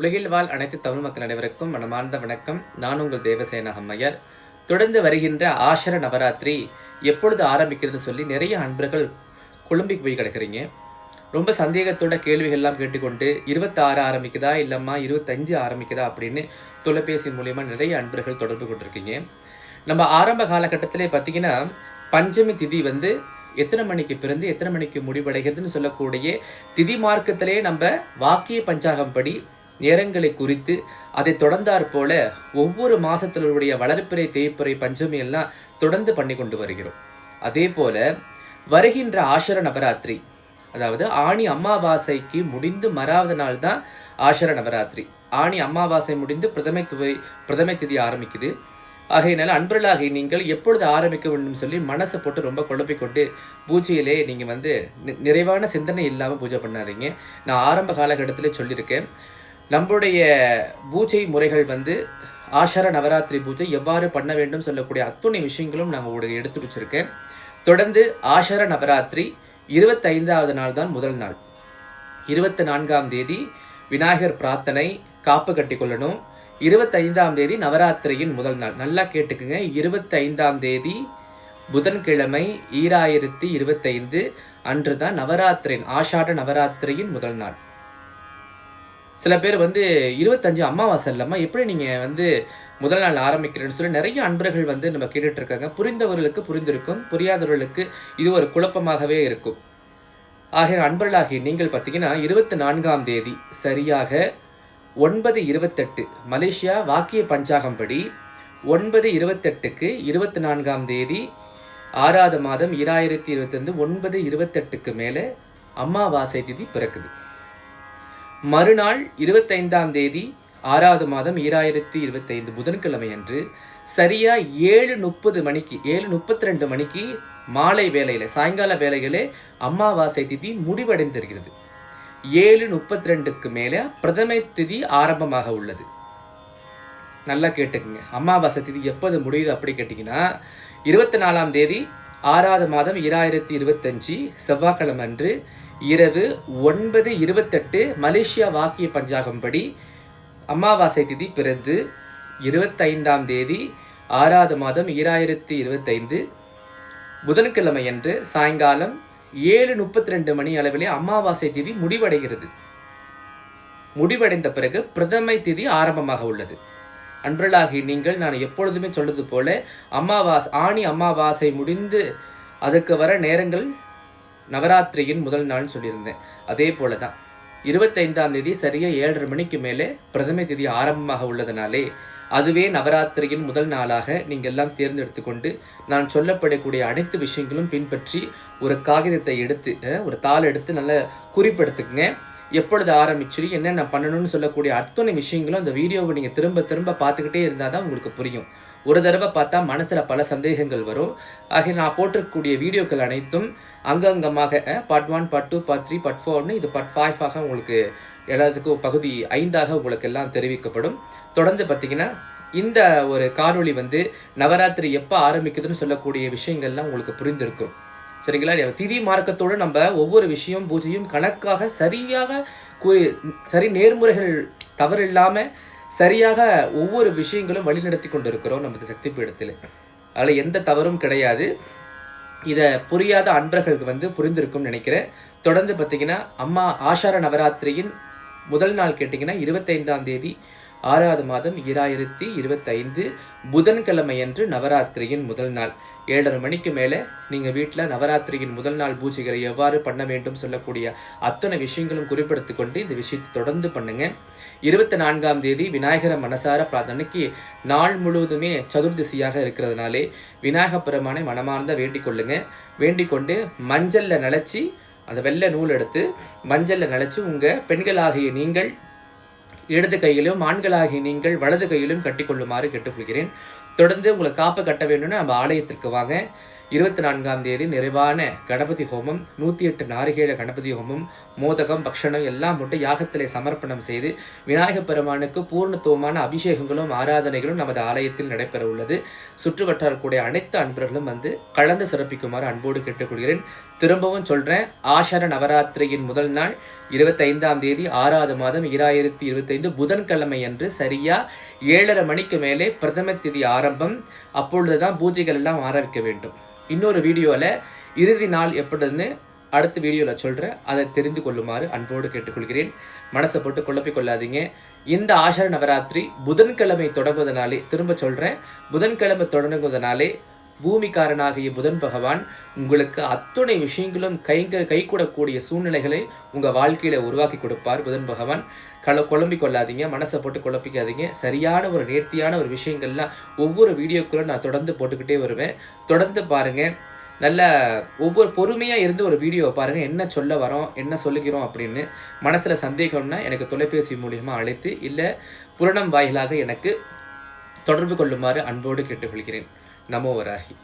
உலகில் வாழ் அனைத்து தமிழ் மக்கள் அனைவருக்கும் மனமார்ந்த வணக்கம். நான் உங்கள் தேவசேனா அம்மையார். தொடர்ந்து வருகின்ற ஆஷர நவராத்திரி எப்பொழுது ஆரம்பிக்கிறது சொல்லி நிறைய அன்பர்கள் குழம்பி போய் கிடக்கிறீங்க. ரொம்ப சந்தேகத்தோட கேள்விகள்லாம் கேட்டுக்கொண்டு 26 ஆரம்பிக்குதா இல்லம்மா 25 ஆரம்பிக்குதா அப்படின்னு தொலைபேசி மூலயமா நிறைய அன்பர்கள் தொடர்பு கொண்டிருக்கீங்க. நம்ம ஆரம்ப காலகட்டத்திலே பார்த்தீங்கன்னா பஞ்சமி திதி எத்தனை மணிக்கு பிறந்து எத்தனை மணிக்கு முடிவடைகிறதுன்னு சொல்லக்கூடிய திதி மார்க்கத்திலே நம்ம வாக்கிய பஞ்சாகம் படி நேரங்களை குறித்து அதை தொடர்ந்தாற் போல ஒவ்வொரு மாதத்தினுடைய வளர்ப்பிறை தேய்ப்பிறை பஞ்சமி எல்லாம் தொடர்ந்து பண்ணி கொண்டு வருகிறோம். அதே போல வருகின்ற ஆஷர நவராத்திரி, அதாவது ஆணி அமாவாசைக்கு முடிந்து மறாவது நாள் தான் ஆஷர நவராத்திரி. ஆணி அமாவாசை முடிந்து பிரதமை திதி ஆரம்பிக்குது. ஆகையினால அன்பர்களாகி நீங்கள் எப்பொழுது ஆரம்பிக்க வேண்டும் சொல்லி மனசை போட்டு ரொம்ப குழப்பிக்கொண்டு பூஜையிலே நீங்கள் நிறைவான சிந்தனை இல்லாமல் பூஜை பண்ணாதீங்க. நான் ஆரம்ப காலகட்டத்திலே சொல்லியிருக்கேன், நம்முடைய பூஜை முறைகள் ஆஷர நவராத்திரி பூஜை எவ்வாறு பண்ண வேண்டும் சொல்லக்கூடிய அத்துணை விஷயங்களும் நாங்கள் உங்களுக்கு எடுத்து வச்சிருக்கேன். தொடர்ந்து ஆஷர நவராத்திரி 25வது நாள் தான் முதல் நாள். 24ஆம் தேதி விநாயகர் பிரார்த்தனை காப்பு கட்டி கொள்ளணும். 25ஆம் தேதி நவராத்திரியின் முதல் நாள். நல்லா கேட்டுக்குங்க, 25ஆம் தேதி புதன்கிழமை 2025 அன்று தான் நவராத்திரியின் ஆஷாட நவராத்திரியின் முதல் நாள். சில பேர் 25 அமாவாசை இல்லம்மா எப்படி நீங்கள் முதல் நாள் ஆரம்பிக்கிறேன்னு சொல்லி நிறைய அன்பர்கள் நம்ம கேட்டுட்டு இருக்காங்க. புரிந்தவர்களுக்கு புரிந்திருக்கும், புரியாதவர்களுக்கு இது ஒரு குழப்பமாகவே இருக்கும். ஆகிய அன்பர்களாகி நீங்கள் பார்த்தீங்கன்னா 24ஆம் தேதி சரியாக 9:28 மலேசியா வாக்கிய பஞ்சாகம் படி 9:28க்கு 24ஆம் தேதி 6வது மாதம் 2025 9:28க்கு மேலே அமாவாசை திதி பிறக்குது. மறுநாள் 25ஆம் தேதி 6வது மாதம் 2025 புதன்கிழமை அன்று சரியா 7:30 மணிக்கு 7:32 மணிக்கு மாலை வேளையில் சாயங்கால வேளைகளே அமாவாசை திதி முடிவடைந்திருக்கிறது. 7:32க்கு மேலே பிரதமை திதி ஆரம்பமாக உள்ளது. நல்லா கேட்டுக்குங்க, அமாவாசை திதி எப்போது முடியுது அப்படி கேட்டிங்கன்னா 24ஆம் தேதி 6வது மாதம் 2025 செவ்வாய்க்கிழமை அன்று இரவு 9:28 மலேசியா வாக்கிய பஞ்சாகம் படி அமாவாசை திதி பிறந்து 25ஆம் தேதி 6வது மாதம் 2025 புதன்கிழமை அன்று சாயங்காலம் 7:32 மணி அளவிலே அமாவாசை திதி முடிவடைகிறது. முடிவடைந்த பிறகு பிரதமை திதி ஆரம்பமாக உள்ளது. அன்பர்களாகி நீங்கள் நான் எப்பொழுதுமே சொல்வது போல ஆணி அமாவாசை முடிந்து அதுக்கு வர நேரங்கள் நவராத்திரியின் முதல் நாள்னு சொல்லியிருந்தேன். அதே போல தான் 25ஆம் தேதி சரியாக 7:30 மணிக்கு மேலே பிரதமை திதி ஆரம்பமாக உள்ளதுனாலே அதுவே நவராத்திரியின் முதல் நாளாக நீங்கள் எல்லாம் தேர்ந்தெடுத்து கொண்டு நான் சொல்லப்படக்கூடிய அனைத்து விஷயங்களும் பின்பற்றி ஒரு காகிதத்தை எடுத்து ஒரு தாள் எடுத்து நல்ல குறிப்பெடுத்துக்குங்க. எப்பொழுது ஆரம்பிச்சு என்னென்ன பண்ணணும்னு சொல்லக்கூடிய அத்தனை விஷயங்களும் அந்த வீடியோவை நீங்கள் திரும்ப திரும்ப பார்த்துக்கிட்டே இருந்தால் தான் உங்களுக்கு புரியும். ஒரு தடவை பார்த்தா மனசில் பல சந்தேகங்கள் வரும். ஆகிய நான் போட்டிருக்கக்கூடிய வீடியோக்கள் அனைத்தும் அங்கங்கமாக பார்ட் 1 பார்ட் 2 பார்ட் 3 பார்ட் 4 இது பார்ட் 5 உங்களுக்கு எல்லாத்துக்கும் பகுதி 5 உங்களுக்கு எல்லாம் தெரிவிக்கப்படும். தொடர்ந்து பார்த்தீங்கன்னா இந்த ஒரு காணொளி நவராத்திரி எப்போ ஆரம்பிக்குதுன்னு சொல்லக்கூடிய விஷயங்கள்லாம் உங்களுக்கு புரிந்திருக்கும். சரிங்களா? திதி மார்க்கத்தோடு நம்ம ஒவ்வொரு விஷயம் பூஜையும் கணக்காக சரியாக சரி நேர்முறைகள் தவறு இல்லாமல் சரியாக ஒவ்வொரு விஷயங்களும் வழிநடத்தி கொண்டு இருக்கிறோம் நமது சக்தி பீடத்தில். அதில் எந்த தவறும் கிடையாது. இதை புரியாத அன்பர்களுக்கு புரிந்திருக்கும்னு நினைக்கிறேன். தொடர்ந்து பார்த்தீங்கன்னா ஆஷார நவராத்திரியின் முதல் நாள் கேட்டிங்கன்னா 25ஆம் தேதி 6வது மாதம் 2025 புதன்கிழமை அன்று நவராத்திரியின் முதல் நாள் 7:30 மணிக்கு மேலே நீங்கள் வீட்டில் நவராத்திரியின் முதல் நாள் பூஜைகளை எவ்வாறு பண்ண வேண்டும் சொல்லக்கூடிய அத்தனை விஷயங்களும் குறிப்பிடுத்து கொண்டு இந்த விஷயத்தை தொடர்ந்து பண்ணுங்க. 24ஆம் தேதி விநாயகரை மனசார பிரார்த்தனைக்கு நாள் முழுவதுமே சதுர்தசியாக இருக்கிறதுனாலே விநாயக பெருமானை மனமார்ந்த வேண்டிக் கொள்ளுங்க. வேண்டிக் கொண்டு மஞ்சளில் நினச்சி அந்த வெள்ளை நூல் எடுத்து மஞ்சளில் நினச்சி உங்கள் பெண்களாகிய நீங்கள் இடது கையிலும் ஆண்களாகிய நீங்கள் வலது கையிலும் கட்டிக்கொள்ளுமாறு கேட்டுக்கொள்கிறேன். தொடர்ந்து உங்களை காப்பு கட்ட வேண்டும்னு நம்ம ஆலயத்திற்கு வாங்க. 24ஆம் தேதி நிறைவான கணபதி ஹோமம் 108 நாரிகேல கணபதி ஹோமம் மோதகம் பக்ஷணம் எல்லாம் மட்டும் யாகத்திலே சமர்ப்பணம் செய்து விநாயகப் பெருமானுக்கு பூர்ணத்துவமான அபிஷேகங்களும் ஆராதனைகளும் நமது ஆலயத்தில் நடைபெற உள்ளது. சுற்று வட்டாரக்கூடிய அனைத்து அன்பர்களும் கலந்து சிறப்பிக்குமாறு அன்போடு கேட்டுக்கொள்கிறேன். திரும்பவும் சொல்கிறேன், ஆஷாட நவராத்திரியின் முதல் நாள் 25ஆம் தேதி 6வது மாதம் 2025 புதன்கிழமை அன்று சரியாக 7:30 மணிக்கு மேலே பிரதம திதி ஆரம்பம். அப்பொழுது தான் பூஜைகள் எல்லாம் ஆரம்பிக்க வேண்டும். இன்னொரு வீடியோவில் இறுதி நாள் எப்படின்னு அடுத்த வீடியோவில் சொல்கிறேன். அதை தெரிந்து கொள்ளுமாறு அன்போடு கேட்டுக்கொள்கிறேன். மனசை போட்டு குழப்பிக் கொள்ளாதீங்க. இந்த ஆஷாட நவராத்திரி புதன்கிழமை தொடங்குவதனாலே, திரும்ப சொல்கிறேன், புதன்கிழமை தொடங்குவதனாலே பூமிக்காரனாகிய புதன் பகவான் உங்களுக்கு அத்துணை விஷயங்களும் கைகூடக்கூடிய சூழ்நிலைகளை உங்கள் வாழ்க்கையில் உருவாக்கி கொடுப்பார். புதன் பகவான் குழம்பிக் கொள்ளாதீங்க, மனசை போட்டு குழப்பிக்காதீங்க. சரியான ஒரு நேர்த்தியான ஒரு விஷயங்கள்லாம் ஒவ்வொரு வீடியோக்குள்ள நான் தொடர்ந்து போட்டுக்கிட்டே வருவேன். தொடர்ந்து பாருங்கள். நல்ல ஒவ்வொரு பொறுமையாக இருந்து ஒரு வீடியோவை பாருங்கள், என்ன சொல்ல வரோம், என்ன சொல்லுகிறோம் அப்படின்னு. மனசில் சந்தேகம்னா எனக்கு தொலைபேசி மூலியமாக அழைத்து இல்லை புராணம் வாயிலாக எனக்கு தொடர்பு கொள்ளுமாறு அன்போடு கேட்டுக்கொள்கிறேன். நமோ வராகி.